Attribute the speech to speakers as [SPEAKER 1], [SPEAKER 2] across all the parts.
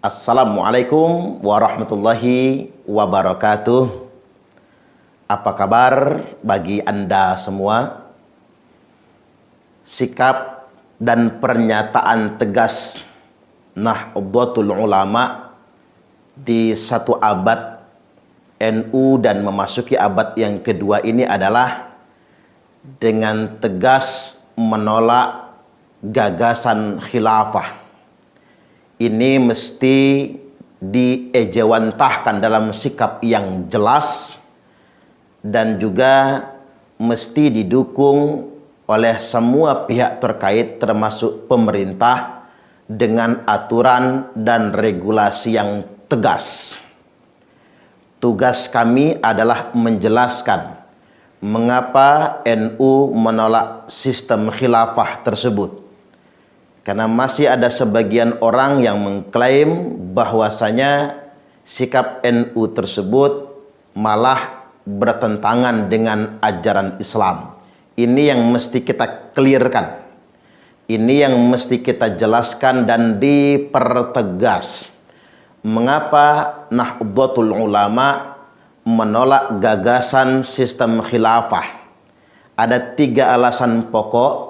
[SPEAKER 1] Assalamualaikum warahmatullahi wabarakatuh. Apa kabar bagi Anda semua? Sikap dan pernyataan tegas Nahdlatul Ulama di satu abad NU dan memasuki abad yang kedua ini adalah dengan tegas menolak gagasan khilafah. Ini mesti diejawantahkan dalam sikap yang jelas dan juga mesti didukung oleh semua pihak terkait termasuk pemerintah dengan aturan dan regulasi yang tegas. Tugas kami adalah menjelaskan mengapa NU menolak sistem khilafah tersebut. Karena masih ada sebagian orang yang mengklaim bahwasanya sikap NU tersebut malah bertentangan dengan ajaran Islam. Ini yang mesti kita clearkan. Ini yang mesti kita jelaskan dan dipertegas. Mengapa Nahdlatul Ulama menolak gagasan sistem khilafah? Ada 3 alasan pokok.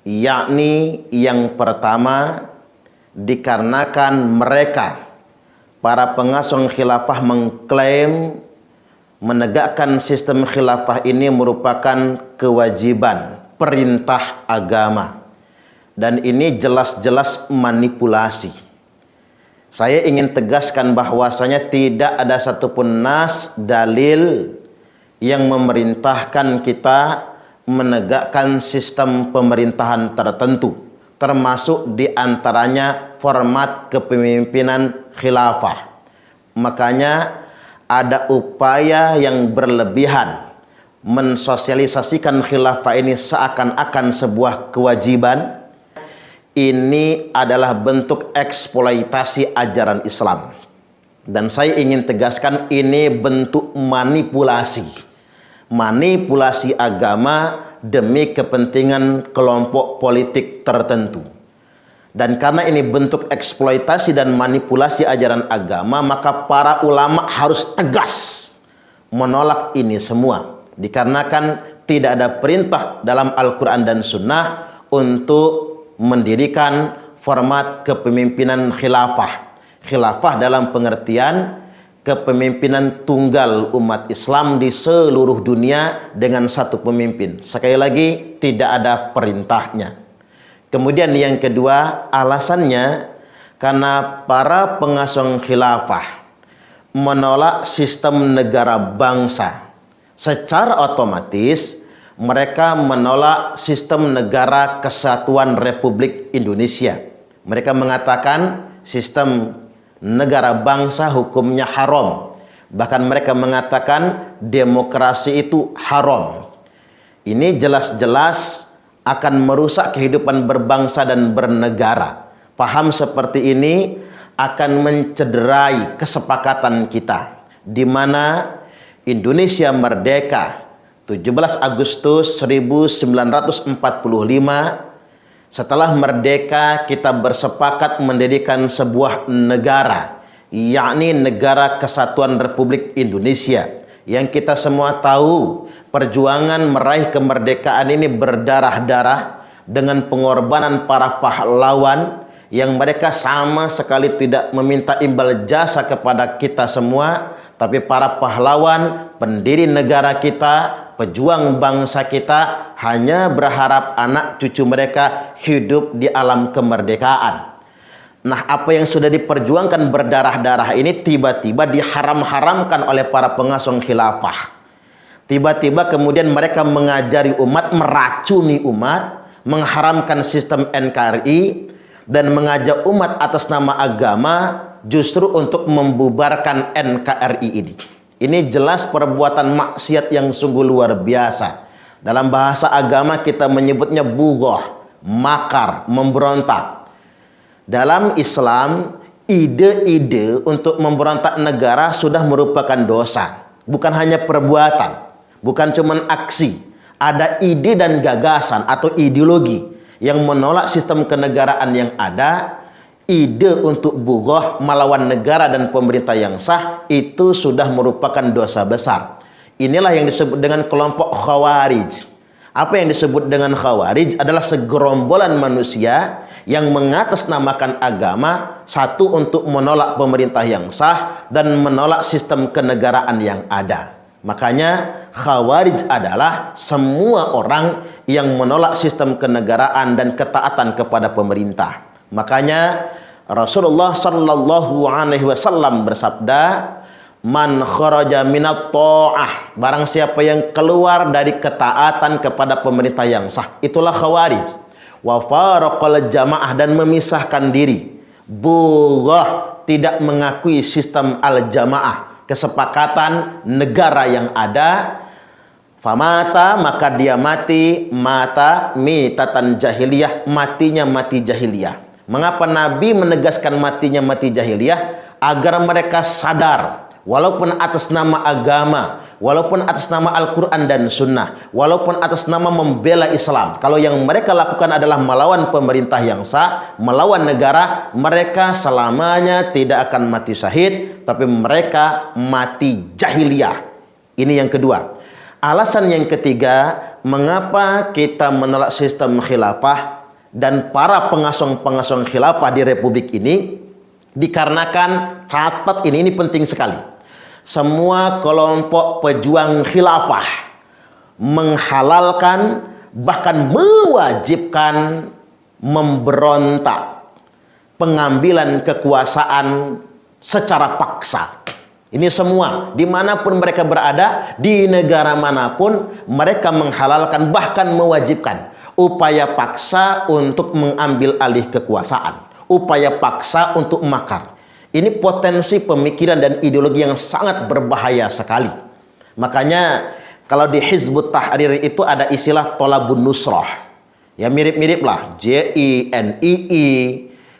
[SPEAKER 1] Yakni yang pertama, dikarenakan mereka para pengasuh khilafah mengklaim menegakkan sistem khilafah ini merupakan kewajiban, perintah agama, dan ini jelas-jelas manipulasi. Saya ingin tegaskan bahwasanya tidak ada satupun nas dalil yang memerintahkan kita menegakkan sistem pemerintahan tertentu, termasuk diantaranya format kepemimpinan khilafah. Makanya ada upaya yang berlebihan mensosialisasikan khilafah ini seakan-akan sebuah kewajiban. Ini adalah bentuk eksploitasi ajaran Islam. Dan saya ingin tegaskan ini bentuk manipulasi. Manipulasi agama demi kepentingan kelompok politik tertentu. Dan karena ini bentuk eksploitasi dan manipulasi ajaran agama, maka para ulama harus tegas menolak ini semua. Dikarenakan tidak ada perintah dalam Al-Quran dan Sunnah untuk mendirikan format kepemimpinan khilafah. Khilafah dalam pengertian kepemimpinan tunggal umat Islam di seluruh dunia dengan satu pemimpin. Sekali lagi, tidak ada perintahnya. Kemudian yang kedua, alasannya karena para pengasuh khilafah menolak sistem negara bangsa. Secara otomatis mereka menolak sistem negara kesatuan Republik Indonesia. Mereka mengatakan sistem negara bangsa hukumnya haram. Bahkan mereka mengatakan demokrasi itu haram. Ini jelas-jelas akan merusak kehidupan berbangsa dan bernegara. Paham seperti ini akan mencederai kesepakatan kita, di mana Indonesia merdeka 17 Agustus 1945. Setelah merdeka, kita bersepakat mendirikan sebuah negara, yakni Negara Kesatuan Republik Indonesia. Yang kita semua tahu, perjuangan meraih kemerdekaan ini berdarah-darah dengan pengorbanan para pahlawan yang mereka sama sekali tidak meminta imbal jasa kepada kita semua, tapi para pahlawan, pendiri negara kita, pejuang bangsa kita hanya berharap anak cucu mereka hidup di alam kemerdekaan. Nah, apa yang sudah diperjuangkan berdarah-darah ini tiba-tiba diharam-haramkan oleh para pengasuh khilafah. Tiba-tiba kemudian mereka mengajari umat, meracuni umat, mengharamkan sistem NKRI, dan mengajak umat atas nama agama justru untuk membubarkan NKRI ini. Ini jelas perbuatan maksiat yang sungguh luar biasa. Dalam bahasa agama kita menyebutnya bughah, makar, memberontak. Dalam Islam, ide-ide untuk memberontak negara sudah merupakan dosa. Bukan hanya perbuatan, bukan cuma aksi. Ada ide dan gagasan atau ideologi yang menolak sistem kenegaraan yang ada. ide untuk bughah melawan negara dan pemerintah yang sah itu sudah merupakan dosa besar. Inilah yang disebut dengan kelompok Khawarij. Apa yang disebut dengan Khawarij adalah segerombolan manusia yang mengatasnamakan agama, satu untuk menolak pemerintah yang sah dan menolak sistem kenegaraan yang ada. Makanya Khawarij adalah semua orang yang menolak sistem kenegaraan dan ketaatan kepada pemerintah. Makanya Rasulullah sallallahu alaihi wasallam bersabda, "Man kharaja minat ta'ah," barang siapa yang keluar dari ketaatan kepada pemerintah yang sah, itulah Khawarij. Wa faraqal jamaah, dan memisahkan diri. Bughah, tidak mengakui sistem al-jamaah, kesepakatan negara yang ada. Famata, maka dia mati, mata mitatan jahiliyah, matinya mati jahiliyah. Mengapa Nabi menegaskan matinya mati jahiliyah? Agar mereka sadar, walaupun atas nama agama, walaupun atas nama Al-Quran dan Sunnah, walaupun atas nama membela Islam, kalau yang mereka lakukan adalah melawan pemerintah yang sah, melawan negara, mereka selamanya tidak akan mati syahid, tapi mereka mati jahiliyah. Ini yang kedua. Alasan yang ketiga, mengapa kita menolak sistem khilafah dan para pengasong-pengasong khilafah di Republik ini, dikarenakan, catat ini penting sekali, semua kelompok pejuang khilafah menghalalkan, bahkan mewajibkan memberontak, pengambilan kekuasaan secara paksa. Ini semua, dimanapun mereka berada, di negara manapun, mereka menghalalkan, bahkan mewajibkan upaya paksa untuk mengambil alih kekuasaan, upaya paksa untuk makar. Ini potensi pemikiran dan ideologi yang sangat berbahaya sekali. Makanya kalau di Hizbut Tahrir itu ada istilah Thalabun Nusrah. Ya mirip-mirip lah, JINII.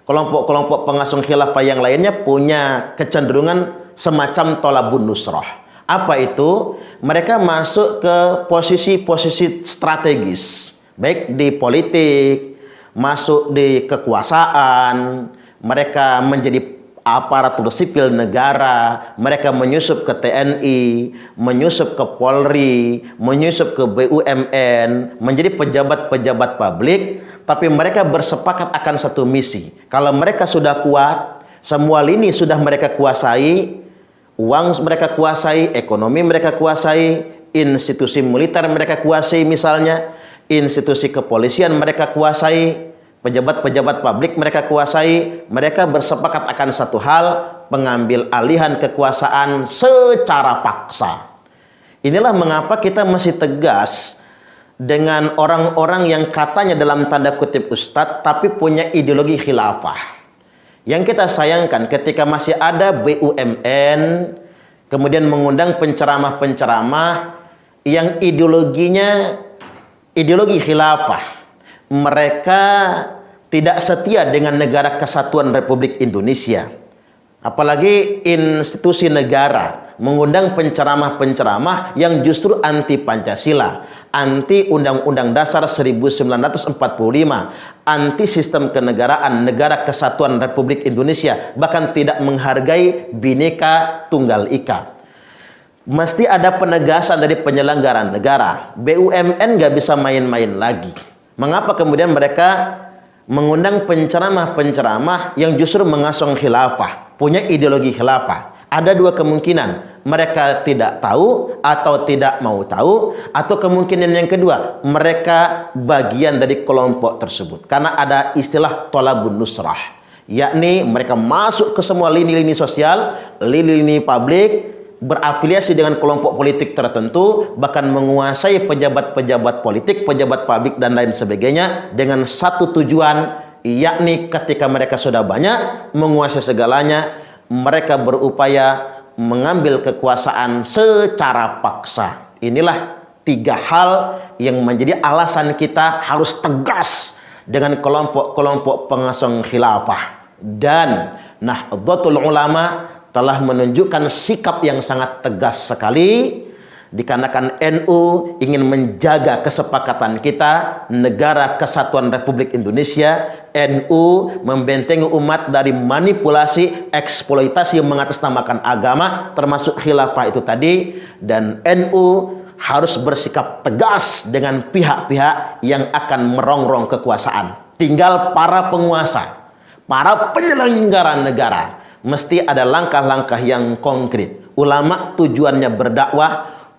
[SPEAKER 1] Kelompok-kelompok pengasong khilafah yang lainnya punya kecenderungan semacam Thalabun Nusrah. Apa itu? Mereka masuk ke posisi-posisi strategis, baik di politik, masuk di kekuasaan, mereka menjadi aparatur sipil negara, mereka menyusup ke TNI, menyusup ke Polri, menyusup ke BUMN, menjadi pejabat-pejabat publik, tapi mereka bersepakat akan satu misi. Kalau mereka sudah kuat, semua lini sudah mereka kuasai, uang mereka kuasai, ekonomi mereka kuasai, institusi militer mereka kuasai misalnya, institusi kepolisian mereka kuasai, pejabat-pejabat publik mereka kuasai, mereka bersepakat akan satu hal, pengambil alihan kekuasaan secara paksa. Inilah mengapa kita masih tegas dengan orang-orang yang katanya dalam tanda kutip ustadz, tapi punya ideologi khilafah. Yang kita sayangkan ketika masih ada BUMN, kemudian mengundang penceramah-penceramah yang ideologinya ideologi khilafah. Mereka tidak setia dengan negara kesatuan Republik Indonesia. Apalagi institusi negara mengundang penceramah-penceramah yang justru anti Pancasila, anti Undang-Undang Dasar 1945, anti sistem kenegaraan negara kesatuan Republik Indonesia, bahkan tidak menghargai Bhinneka Tunggal Ika. Mesti ada penegasan dari penyelenggara negara. BUMN nggak bisa main-main lagi. Mengapa kemudian mereka mengundang penceramah-penceramah yang justru mengasong khilafah, punya ideologi khilafah? Ada dua kemungkinan, mereka tidak tahu atau tidak mau tahu, atau kemungkinan yang kedua, mereka bagian dari kelompok tersebut. Karena ada istilah Thalabun Nusrah, yakni mereka masuk ke semua lini-lini sosial, lini-lini publik, berafiliasi dengan kelompok politik tertentu, bahkan menguasai pejabat-pejabat politik, pejabat publik dan lain sebagainya dengan satu tujuan, yakni ketika mereka sudah banyak menguasai segalanya, mereka berupaya mengambil kekuasaan secara paksa. Inilah tiga hal yang menjadi alasan kita harus tegas dengan kelompok-kelompok pengasong khilafah. Dan Nahdlatul Ulama telah menunjukkan sikap yang sangat tegas sekali Dikarenakan NU ingin menjaga kesepakatan kita, negara kesatuan Republik Indonesia, NU membentengi umat dari manipulasi, eksploitasi yang mengatasnamakan agama, termasuk khilafah itu tadi, dan NU harus bersikap tegas dengan pihak-pihak yang akan merongrong kekuasaan. Tinggal para penguasa, para penyelenggara negara, mesti ada langkah-langkah yang konkret. Ulama tujuannya berdakwah,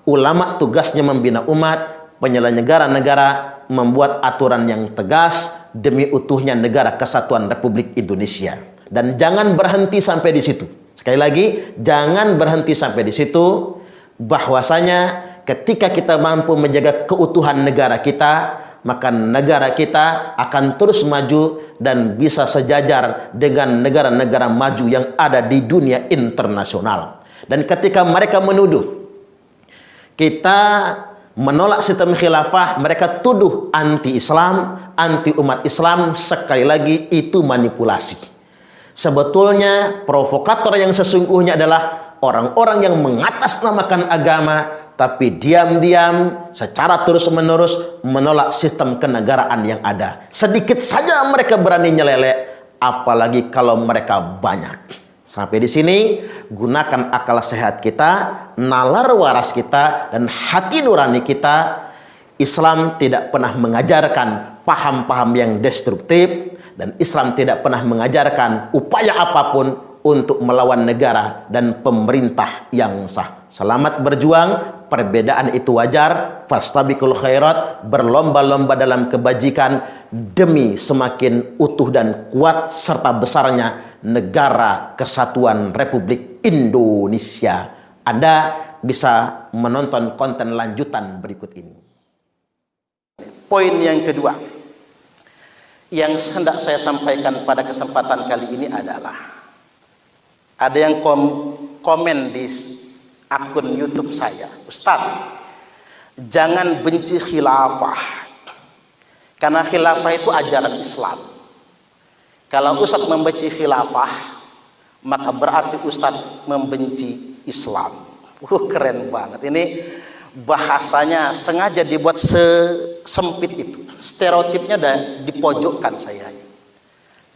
[SPEAKER 1] ulama tugasnya membina umat, penyelenggara negara membuat aturan yang tegas demi utuhnya negara kesatuan Republik Indonesia. Dan jangan berhenti sampai di situ. Sekali lagi, jangan berhenti sampai di situ. Bahwasanya ketika kita mampu menjaga keutuhan negara kita, maka negara kita akan terus maju dan bisa sejajar dengan negara-negara maju yang ada di dunia internasional. Dan ketika mereka menuduh kita menolak sistem khilafah, mereka tuduh anti-Islam, anti umat Islam. Sekali lagi, itu manipulasi. Sebetulnya provokator yang sesungguhnya adalah orang-orang yang mengatasnamakan agama, tapi diam-diam secara terus-menerus menolak sistem kenegaraan yang ada. Sedikit saja mereka berani nyelelek, apalagi kalau mereka banyak. Sampai di sini, gunakan akal sehat kita, nalar waras kita, dan hati nurani kita. Islam tidak pernah mengajarkan paham-paham yang destruktif, dan Islam tidak pernah mengajarkan upaya apapun untuk melawan negara dan pemerintah yang sah. Selamat berjuang, perbedaan itu wajar, fastabiqul khairat, berlomba-lomba dalam kebajikan demi semakin utuh dan kuat serta besarnya negara kesatuan Republik Indonesia. Anda bisa menonton konten lanjutan berikut ini.
[SPEAKER 2] Poin yang kedua yang hendak saya sampaikan pada kesempatan kali ini adalah, ada yang komen di akun YouTube saya, Ustaz, jangan benci khilafah, karena khilafah itu ajaran Islam. Kalau Ustaz membenci khilafah, maka berarti Ustaz membenci Islam. Keren banget. Ini bahasanya sengaja dibuat sesempit itu. Stereotipnya dan dipojokkan saya.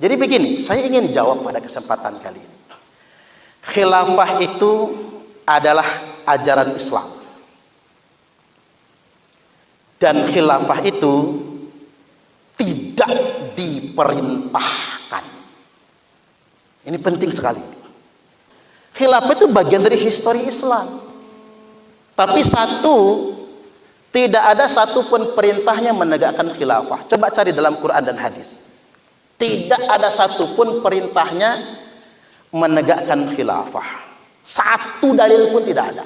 [SPEAKER 2] Jadi begini, saya ingin jawab pada kesempatan kali ini. Khilafah itu adalah ajaran Islam. Dan khilafah itu tidak diperintahkan. Ini penting sekali. Khilafah itu bagian dari histori Islam. Tapi tidak ada satupun perintahnya menegakkan khilafah. Coba cari dalam Quran dan hadis. Tidak ada satupun perintahnya menegakkan khilafah. Satu dalil pun tidak ada.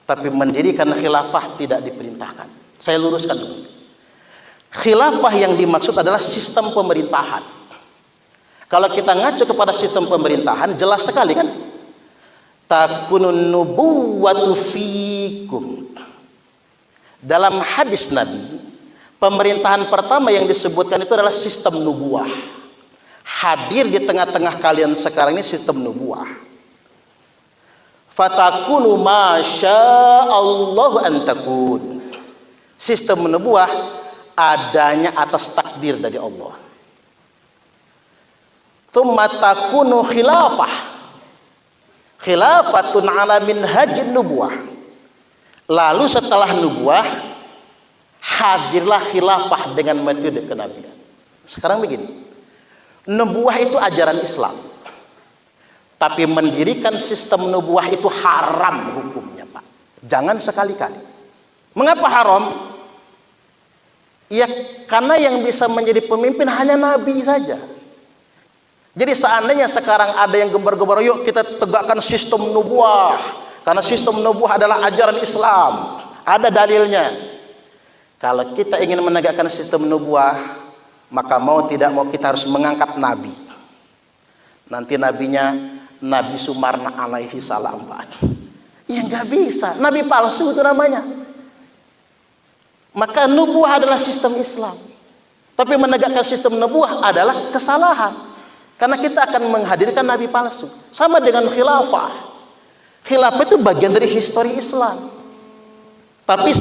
[SPEAKER 2] Tapi mendirikan khilafah tidak diperintahkan. Saya luruskan dulu. Khilafah yang dimaksud adalah sistem pemerintahan. Kalau kita ngacu kepada sistem pemerintahan, jelas sekali kan? Takunun nubuwwatu fikum. Dalam hadis Nabi, pemerintahan pertama yang disebutkan itu adalah sistem nubuwah. Hadir di tengah-tengah kalian sekarang ini sistem nubuwah. Fatakunu masyaallahu an takun. Sistem nubuwah adanya atas takdir dari Allah. Tsumma takunu khilafah. Khilafatun ala minhajin nubuwah. Lalu setelah nubuwah hadirlah khilafah dengan metode kenabian. Sekarang begini. Nubuwah itu ajaran Islam. Tapi mendirikan sistem nubuwah itu haram hukumnya, Pak. Jangan sekali-kali. Mengapa haram? Ya karena yang bisa menjadi pemimpin hanya Nabi saja. Jadi seandainya sekarang ada yang gembar-gembar, yuk kita tegakkan sistem nubuwah, karena sistem nubuwah adalah ajaran Islam. Ada dalilnya. Kalau kita ingin menegakkan sistem nubuwah, maka mau tidak mau kita harus mengangkat Nabi. Nanti nabinya Nabi Sumarna alaihi salam. Ya nggak bisa, Nabi palsu itu namanya. Maka nubuwah adalah sistem Islam. Tapi menegakkan sistem nubuah adalah kesalahan. Karena kita akan menghadirkan nabi palsu. Sama dengan khilafah. Khilafah itu bagian dari histori Islam. Tapi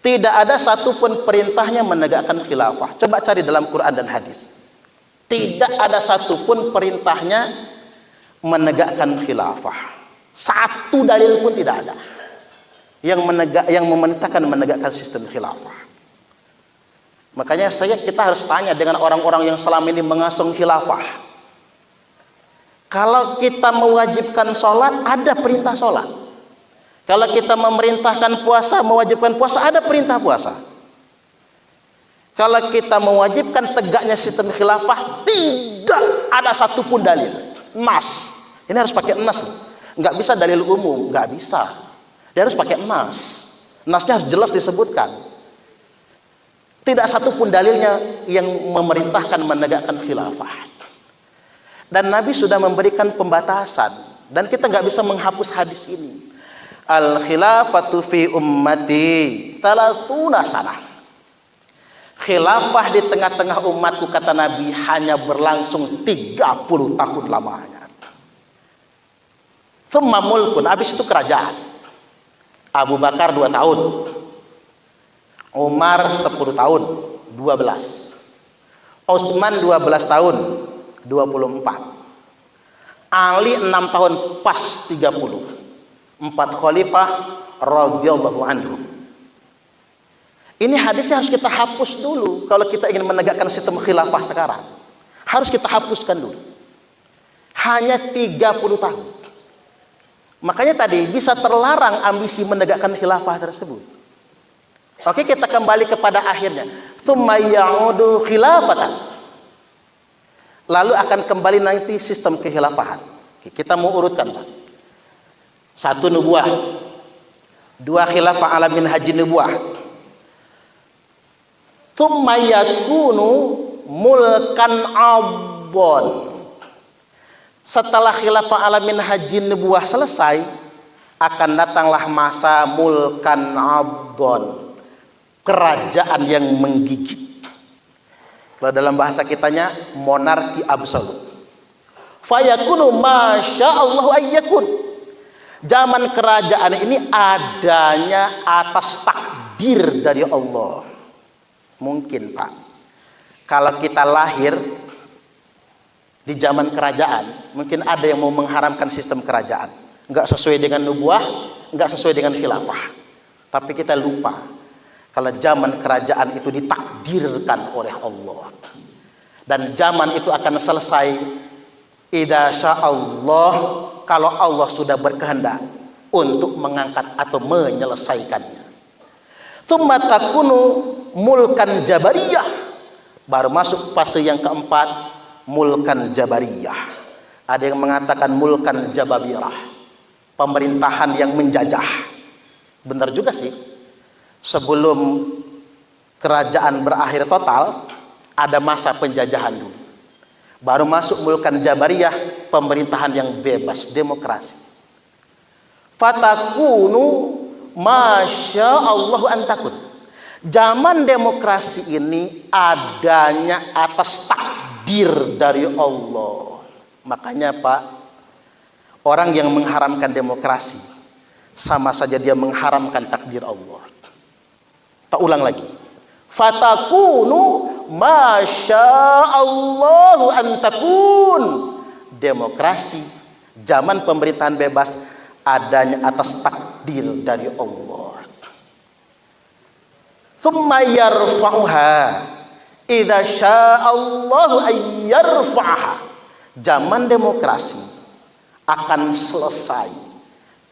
[SPEAKER 2] tidak ada satupun perintahnya menegakkan khilafah. Coba cari dalam Quran dan hadis. Tidak ada satupun perintahnya menegakkan khilafah. Satu dalil pun tidak ada yang memerintahkan menegakkan sistem khilafah. Makanya kita harus tanya dengan orang-orang yang selama ini mengasung khilafah. Kalau kita mewajibkan sholat, ada perintah sholat. Kalau kita memerintahkan puasa, mewajibkan puasa, ada perintah puasa. Kalau kita mewajibkan tegaknya sistem khilafah, tidak ada satupun dalil. Nas. Ini harus pakai nas. Nggak bisa dalil umum, nggak bisa. Dia harus pakai nas. Nasnya harus jelas disebutkan. Tidak satupun dalilnya yang memerintahkan menegakkan khilafah. Dan Nabi sudah memberikan pembatasan. Dan kita nggak bisa menghapus hadis ini. Al khilafatu fi ummati talatuna sanah. Khilafah di tengah-tengah umatku, kata Nabi, hanya berlangsung 30 tahun lamanya. Thumma mulkun, habis itu kerajaan. Abu Bakar 2 tahun. Umar 10 tahun, 12. Utsman 12 tahun, 24. Ali 6 tahun, pas 30. 4 khalifah radhiyallahu anhum. Ini hadisnya harus kita hapus dulu kalau kita ingin menegakkan sistem khilafah sekarang. Harus kita hapuskan dulu. Hanya 30 tahun. Makanya tadi bisa terlarang ambisi menegakkan khilafah tersebut. Oke, kita kembali kepada akhirnya. Tsumma ya'udu khilafatan. Lalu akan kembali nanti sistem kekhilafahan. Kita mau urutkan, Pak. 1 nubuah. 2 khilafah ala minhaji nubuah. Tsumma yakunu mulkan abbon. Setelah khilafah ala minhaji nubuah selesai, akan datanglah masa mulkan abbon. Kerajaan yang menggigit. Kalau dalam bahasa kitanya monarki absolut. Fayakunu masyaallahu ayyakun. Zaman kerajaan ini adanya atas takdir dari Allah. Mungkin, Pak, kalau kita lahir di zaman kerajaan, mungkin ada yang mau mengharamkan sistem kerajaan. Enggak sesuai dengan nubuah, enggak sesuai dengan khilafah. Tapi kita lupa kalau zaman kerajaan itu ditakdirkan oleh Allah. Dan zaman itu akan selesai idza sya'allah, kalau Allah sudah berkehendak untuk mengangkat atau menyelesaikannya. Tsumma takunu mulkan jabariyah. Baru masuk fase yang keempat, mulkan jabariyah. Ada yang mengatakan mulkan jababirah. Pemerintahan yang menjajah. Benar juga sih. Sebelum kerajaan berakhir total, ada masa penjajahan dulu. Baru masuk mulkan jabariyah, pemerintahan yang bebas, demokrasi. Fatakunu masyaallahu antakun. Zaman demokrasi ini adanya atas takdir dari Allah. Makanya, Pak, orang yang mengharamkan demokrasi sama saja dia mengharamkan takdir Allah. Tak ulang lagi. Fatakunu masyaallahu antakun. Demokrasi, zaman pemerintahan bebas adanya atas takdir dari Allah. Tsumma yarfa'uha idza sya'allahu ayyarfa'aha. Zaman demokrasi akan selesai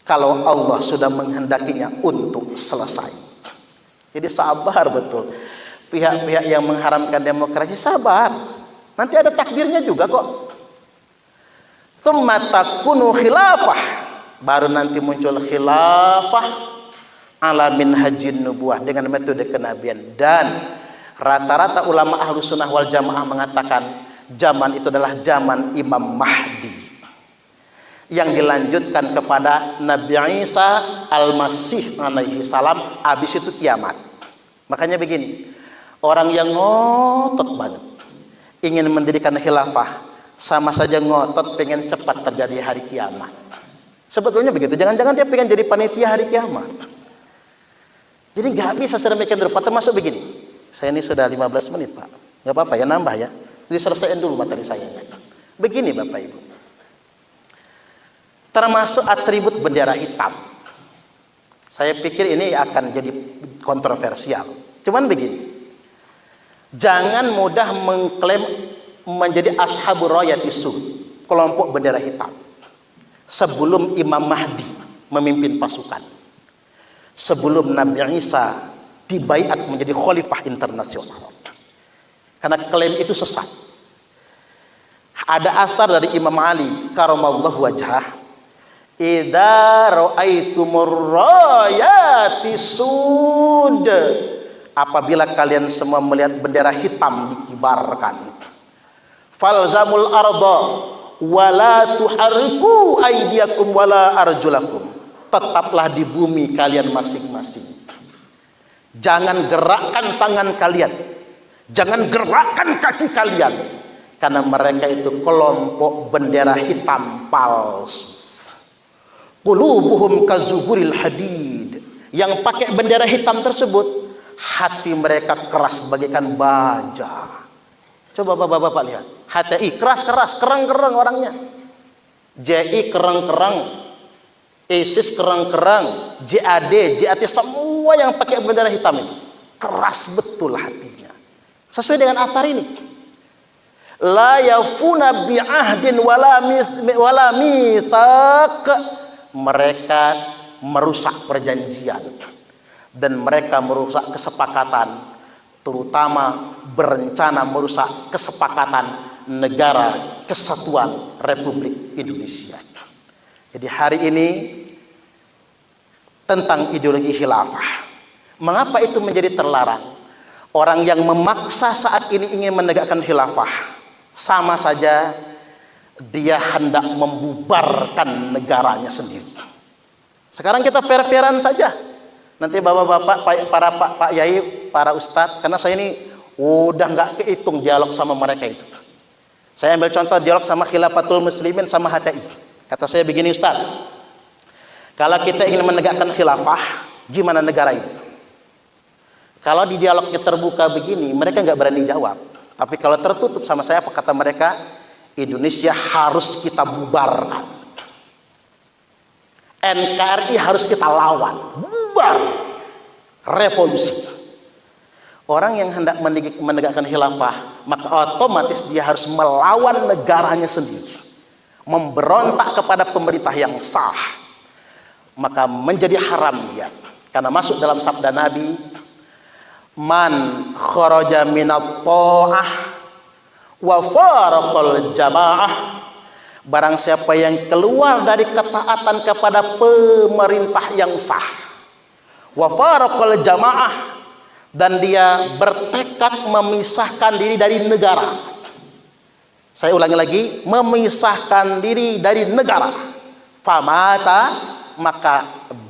[SPEAKER 2] kalau Allah sudah menghendakinya untuk selesai. Jadi sabar betul. Pihak-pihak yang mengharamkan demokrasi sabar. Nanti ada takdirnya juga kok. Tsumma takunu khilafah. Baru nanti muncul khilafah ala minhajin nubuah dengan metode kenabian. Dan rata-rata ulama ahlu sunnah wal jamaah mengatakan zaman itu adalah zaman Imam Mahdi, yang dilanjutkan kepada Nabi Isa al-Masih alaihi salam. Habis itu kiamat. Makanya begini, Orang yang ngotot banget ingin mendirikan khilafah, sama saja ngotot pengen cepat terjadi hari kiamat. Sebetulnya begitu. Jangan-jangan dia pengen jadi panitia hari kiamat. Jadi nggak bisa sedemikian rupa. Termasuk begini. Saya ini sudah 15 menit, Pak. Nggak apa-apa ya, nambah ya. Jadi selesaiin dulu materi saya. Begini Bapak Ibu. Termasuk atribut bendera hitam. Saya pikir ini akan jadi kontroversial. Cuman begini. Jangan mudah mengklaim menjadi ashabur rayati sud, kelompok bendera hitam. Sebelum Imam Mahdi memimpin pasukan. Sebelum Nabi Isa dibaiat menjadi khalifah internasional. Karena klaim itu sesat. Ada asar dari Imam Ali karamallahu wajhah, idza ra'aitumur rayati sud, apabila kalian semua melihat bendera hitam dikibarkan, falzamul arda wala tuharriku aydiyakum wala arjulakum, tetaplah di bumi kalian masing-masing. Jangan gerakkan tangan kalian, jangan gerakkan kaki kalian, karena mereka itu kelompok bendera hitam palsu. Qulubuhum kazuburil hadid, yang pakai bendera hitam tersebut hati mereka keras bagaikan baja. Coba bapak-bapak lihat, HTI keras-keras, kerang-kerang orangnya. JI kerang-kerang, ISIS kerang-kerang, JAD, JAT, semua yang pakai bendera hitam itu keras betul hatinya. Sesuai dengan athar ini. La yafuna bi'ahdin wala mitsaq, mereka merusak perjanjian dan mereka merusak kesepakatan, terutama berencana merusak kesepakatan negara kesatuan Republik Indonesia. Jadi hari ini tentang ideologi khilafah. Mengapa itu menjadi terlarang? Orang yang memaksa saat ini ingin menegakkan khilafah, sama saja dia hendak membubarkan negaranya sendiri. Sekarang kita fair-fairan saja. Nanti bapak-bapak, Pak Yai, para ustadz, karena saya ini udah nggak kehitung dialog sama mereka itu. Saya ambil contoh dialog sama Khilafatul Muslimin sama HTI. Kata saya begini, Ustadz, kalau kita ingin menegakkan khilafah, gimana negara itu? Kalau di dialognya terbuka begini, mereka nggak berani jawab. Tapi kalau tertutup sama saya, apa kata mereka? Indonesia harus kita bubarkan. NKRI harus kita lawan. Bubar. Revolusi. Orang yang hendak menegakkan khilafah, maka otomatis dia harus melawan negaranya sendiri. Memberontak kepada pemerintah yang sah. Maka menjadi haram dia. Karena masuk dalam sabda Nabi, man kharaja minat ta'ah wa faraqal jamaah, barang siapa yang keluar dari ketaatan kepada pemerintah yang sah, wa faraqal jamaah, dan dia bertekad memisahkan diri dari negara. Saya ulangi lagi, memisahkan diri dari negara. Famata, maka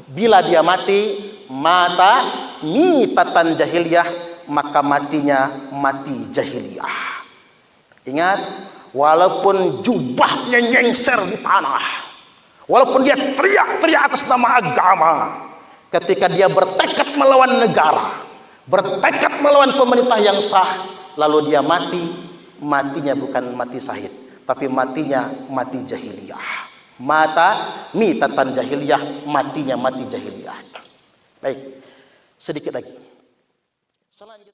[SPEAKER 2] bila dia mati, mata mitatan jahiliyah, maka matinya mati jahiliyah. Ingat, walaupun jubahnya nyengser di tanah, walaupun dia teriak-teriak atas nama agama, ketika dia bertekad melawan negara, bertekad melawan pemerintah yang sah, lalu dia mati, matinya bukan mati syahid, tapi matinya mati jahiliyah. Mata mitatan jahiliyah, matinya mati jahiliyah. Baik, sedikit lagi. Selanjutnya